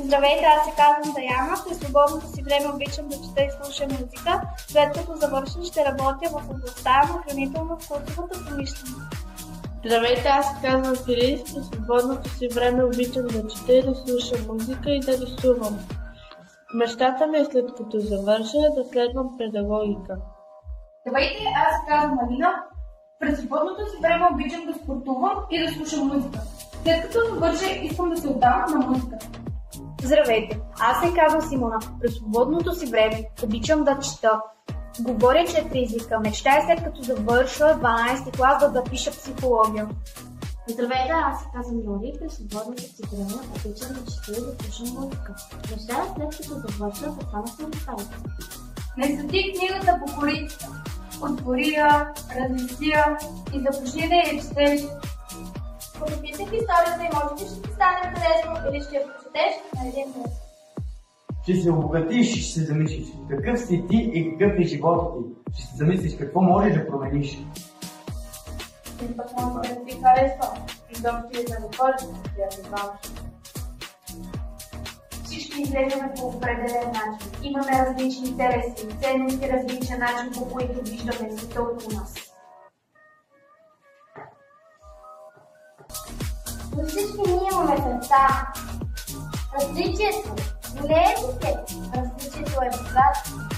Здравейте, аз се казвам Даяна. През свободното си време обичам да чета и слушам музика. След като завърша, ще работя в областта на хранително-вкусовата промишленост. Здравейте, аз се казвам Филис. През свободното си време обичам да чета и да слушам музика и да рисувам. Мечтата ми е след като завърша да следвам педагогика. Здравейте, аз се казвам Алина. През свободното си време обичам да спортувам и да слушам музика. След като завърша, искам да се отдам на музиката. Здравейте, аз се казвам Симона. През свободното си време обичам да чета. Говоря 4 езика. Мечтая след като завърша 12 клас да запиша психология. Здравейте, аз се казвам Йори. През свободното си време обичам да чета и да слушам музика. Мечтая след като завърша да стана самостоятелна. Не следи книгата по корицата. Отвори я, размисли я и започни да я четеш. Подописах историята и може би ще ти стане интересно или ще я прочетеш на един път. Ще се обогатиш и ще се замислиш какъв си ти и какъв е живота ти. Ще се замислиш какво можеш да промениш. Един път може да ти харесва и дом ти е да го ходиш, да я забаваш. Всички изглеждаме по определен начин. Имаме различни интереси, ценности, различен начин, по които виждаме света около нас. Но всички ние имаме сърца. Различието не е букет. Различието е богатство.